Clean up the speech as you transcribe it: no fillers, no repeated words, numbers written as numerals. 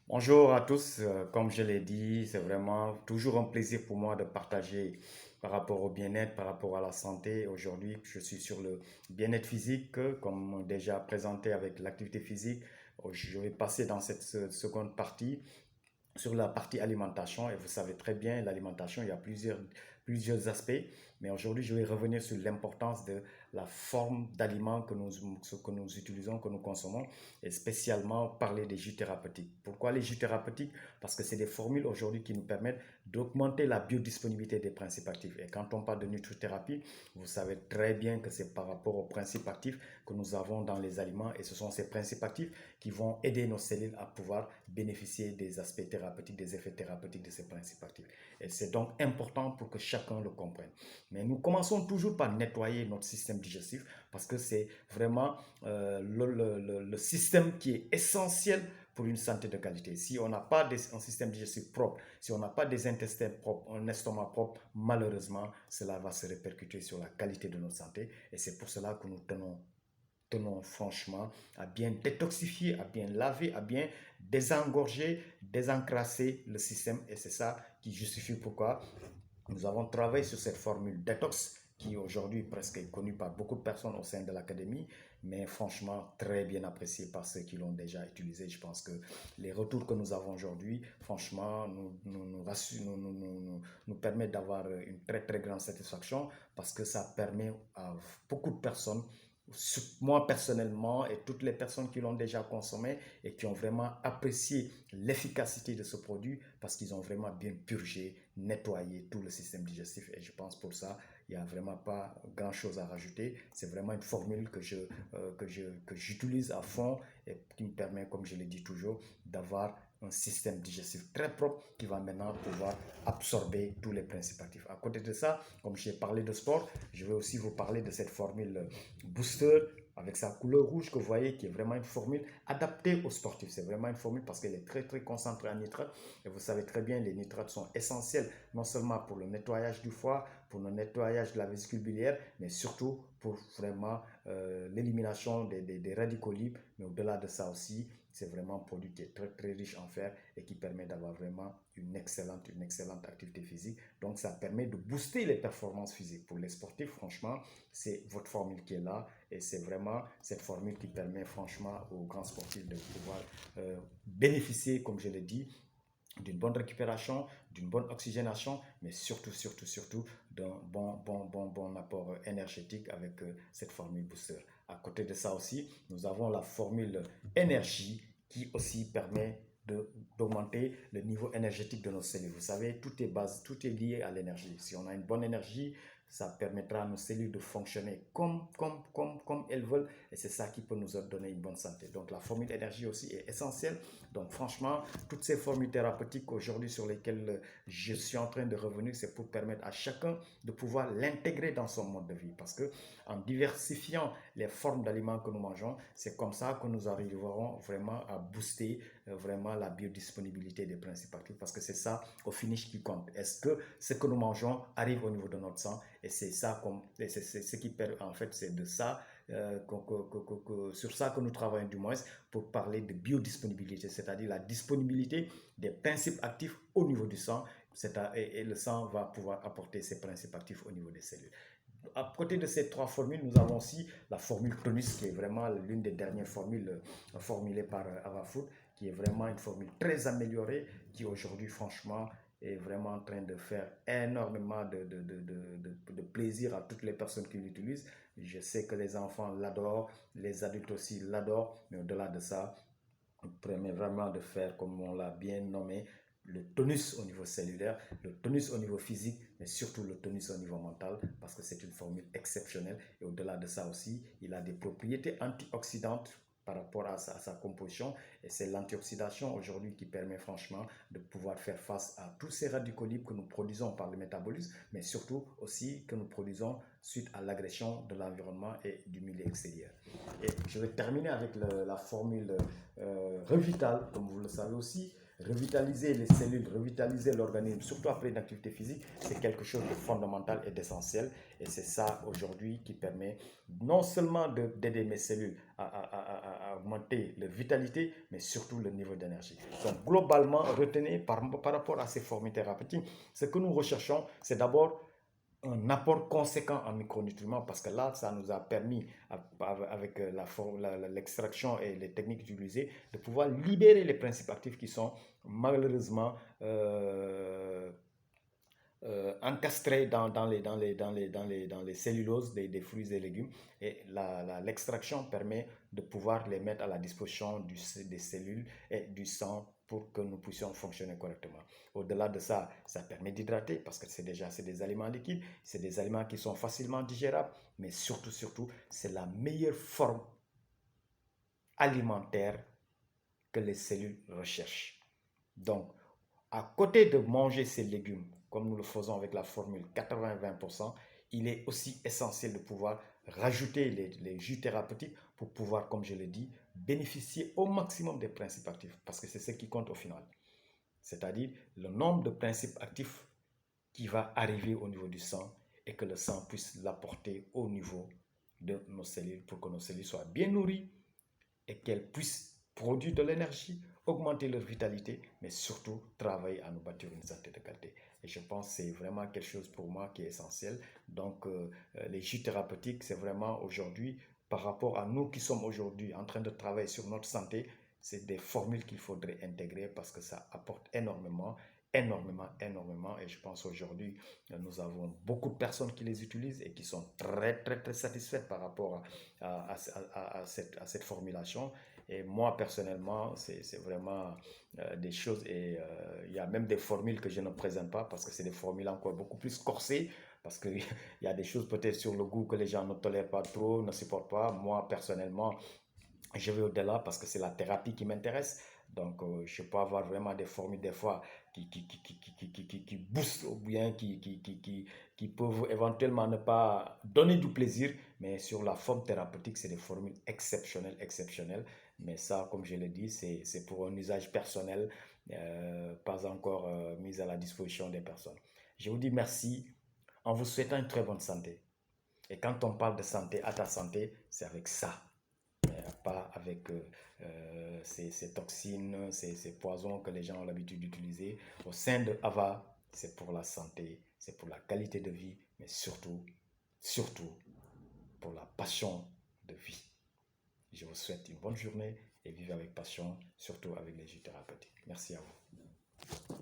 Bonjour à tous, comme je l'ai dit, c'est vraiment toujours un plaisir pour moi de partager par rapport au bien-être, par rapport à la santé. Aujourd'hui, je suis sur le bien-être physique, comme déjà présenté avec l'activité physique. Je vais passer dans cette seconde partie sur la partie alimentation. Et vous savez très bien, l'alimentation, il y a plusieurs aspects. Mais aujourd'hui, je vais revenir sur l'importance de la forme d'aliments que nous utilisons, que nous consommons, et spécialement parler des jus thérapeutiques. Pourquoi les jus thérapeutiques? Parce que c'est des formules aujourd'hui qui nous permettent d'augmenter la biodisponibilité des principes actifs. Et quand on parle de nutrithérapie, vous savez très bien que c'est par rapport aux principes actifs que nous avons dans les aliments. Et ce sont ces principes actifs qui vont aider nos cellules à pouvoir bénéficier des aspects thérapeutiques, des effets thérapeutiques de ces principes actifs. Et c'est donc important pour que chacun le comprenne. Mais nous commençons toujours par nettoyer notre système digestif parce que c'est vraiment le système qui est essentiel pour une santé de qualité. Si on n'a pas un système digestif propre, si on n'a pas des intestins propres, un estomac propre, malheureusement, cela va se répercuter sur la qualité de notre santé. Et c'est pour cela que nous tenons franchement à bien détoxifier, à bien laver, à bien désengorger, désencrasser le système. Et c'est ça qui justifie pourquoi nous avons travaillé sur cette formule détox qui aujourd'hui presque est connue par beaucoup de personnes au sein de l'académie, mais franchement très bien appréciée par ceux qui l'ont déjà utilisé. Je pense que les retours que nous avons aujourd'hui, franchement, nous permettent d'avoir une très très grande satisfaction parce que ça permet à beaucoup de personnes, moi personnellement et toutes les personnes qui l'ont déjà consommé et qui ont vraiment apprécié l'efficacité de ce produit parce qu'ils ont vraiment bien purgé, nettoyé tout le système digestif. Et je pense pour ça, il n'y a vraiment pas grand-chose à rajouter. C'est vraiment une formule que j'utilise à fond et qui me permet, comme je l'ai dit toujours, d'avoir un système digestif très propre qui va maintenant pouvoir absorber tous les principes actifs. À côté de ça, comme j'ai parlé de sport, je vais aussi vous parler de cette formule Booster avec sa couleur rouge que vous voyez qui est vraiment une formule adaptée aux sportifs. C'est vraiment une formule parce qu'elle est très très concentrée en nitrates et vous savez très bien les nitrates sont essentiels non seulement pour le nettoyage du foie, pour le nettoyage de la vésicule biliaire, mais surtout pour vraiment l'élimination des radicaux libres. Mais au-delà de ça aussi, c'est vraiment un produit qui est très très riche en fer et qui permet d'avoir vraiment une excellente activité physique. Donc ça permet de booster les performances physiques. Pour les sportifs, franchement, c'est votre formule qui est là et c'est vraiment cette formule qui permet franchement aux grands sportifs de pouvoir bénéficier, comme je l'ai dit, d'une bonne récupération, d'une bonne oxygénation, mais surtout d'un bon apport énergétique avec cette formule booster. À côté de ça aussi, nous avons la formule énergie qui aussi permet d'augmenter le niveau énergétique de nos cellules. Vous savez, tout est lié à l'énergie. Si on a une bonne énergie, ça permettra à nos cellules de fonctionner comme elles veulent et c'est ça qui peut nous donner une bonne santé. Donc la formule énergie aussi est essentielle. Donc franchement, toutes ces formules thérapeutiques aujourd'hui sur lesquelles je suis en train de revenir, c'est pour permettre à chacun de pouvoir l'intégrer dans son mode de vie. Parce que en diversifiant les formes d'aliments que nous mangeons, c'est comme ça que nous arriverons vraiment à booster vraiment la biodisponibilité des principes actifs. Parce que c'est ça au finish qui compte. Est-ce que ce que nous mangeons arrive au niveau de notre sang? Et c'est ça, c'est ce qui permet, en fait, c'est de ça sur ça que nous travaillons du moins pour parler de biodisponibilité, c'est-à-dire la disponibilité des principes actifs au niveau du sang, et le sang va pouvoir apporter ces principes actifs au niveau des cellules. À côté de ces trois formules, nous avons aussi la formule tonus, qui est vraiment l'une des dernières formules formulées par Avafood, qui est vraiment une formule très améliorée, qui aujourd'hui, franchement, est vraiment en train de faire énormément de plaisir à toutes les personnes qui l'utilisent. Je sais que les enfants l'adorent, les adultes aussi l'adorent, mais au-delà de ça, on permet vraiment de faire, comme on l'a bien nommé, le tonus au niveau cellulaire, le tonus au niveau physique, mais surtout le tonus au niveau mental, parce que c'est une formule exceptionnelle. Et au-delà de ça aussi, il a des propriétés antioxydantes par rapport à sa composition. Et c'est l'antioxydation aujourd'hui qui permet franchement de pouvoir faire face à tous ces radicaux libres que nous produisons par le métabolisme, mais surtout aussi que nous produisons suite à l'agression de l'environnement et du milieu extérieur. Et je vais terminer avec la formule Revital, comme vous le savez aussi. Revitaliser les cellules, revitaliser l'organisme, surtout après une activité physique, c'est quelque chose de fondamental et d'essentiel. Et c'est ça aujourd'hui qui permet non seulement d'aider mes cellules à augmenter leur vitalité, mais surtout le niveau d'énergie. Donc, globalement, retenez par rapport à ces formules thérapeutiques, ce que nous recherchons, c'est d'abord un apport conséquent en micronutriments parce que là, ça nous a permis, avec l'extraction et les techniques utilisées, de pouvoir libérer les principes actifs qui sont malheureusement encastrés dans les celluloses des fruits et légumes. Et l'extraction permet de pouvoir les mettre à la disposition des cellules et du sang pour que nous puissions fonctionner correctement. Au-delà de ça, ça permet d'hydrater parce que c'est des aliments liquides, c'est des aliments qui sont facilement digérables, mais surtout, c'est la meilleure forme alimentaire que les cellules recherchent. Donc, à côté de manger ces légumes, comme nous le faisons avec la formule 80-20%, il est aussi essentiel de pouvoir rajouter les jus thérapeutiques pour pouvoir, comme je l'ai dit, bénéficier au maximum des principes actifs, parce que c'est ce qui compte au final. C'est-à-dire le nombre de principes actifs qui va arriver au niveau du sang et que le sang puisse l'apporter au niveau de nos cellules pour que nos cellules soient bien nourries et qu'elles puissent produire de l'énergie, augmenter leur vitalité, mais surtout travailler à nous bâtir une santé de qualité. Et je pense que c'est vraiment quelque chose pour moi qui est essentiel. Donc, les jus thérapeutiques, c'est vraiment aujourd'hui, par rapport à nous qui sommes aujourd'hui en train de travailler sur notre santé, c'est des formules qu'il faudrait intégrer parce que ça apporte énormément, énormément. Et je pense aujourd'hui, nous avons beaucoup de personnes qui les utilisent et qui sont très satisfaites par rapport à cette formulation. Et moi, personnellement, c'est vraiment des choses. Et il y a même des formules que je ne présente pas parce que c'est des formules encore beaucoup plus corsées. Parce qu'il y a des choses peut-être sur le goût que les gens ne tolèrent pas trop, ne supportent pas. Moi, personnellement, je vais au-delà parce que c'est la thérapie qui m'intéresse. Donc, je peux avoir vraiment des formules des fois qui boostent ou bien qui peuvent éventuellement ne pas donner du plaisir, mais sur la forme thérapeutique, c'est des formules exceptionnelles. Mais ça, comme je l'ai dit, c'est pour un usage personnel, pas encore mis à la disposition des personnes. Je vous dis merci en vous souhaitant une très bonne santé. Et quand on parle de santé, à ta santé, c'est avec ça pas avec ces toxines, ces poisons que les gens ont l'habitude d'utiliser. Au sein de AVA, c'est pour la santé, c'est pour la qualité de vie, mais surtout pour la passion de vie. Je vous souhaite une bonne journée et vivez avec passion, surtout avec les jus thérapeutiques. Merci à vous.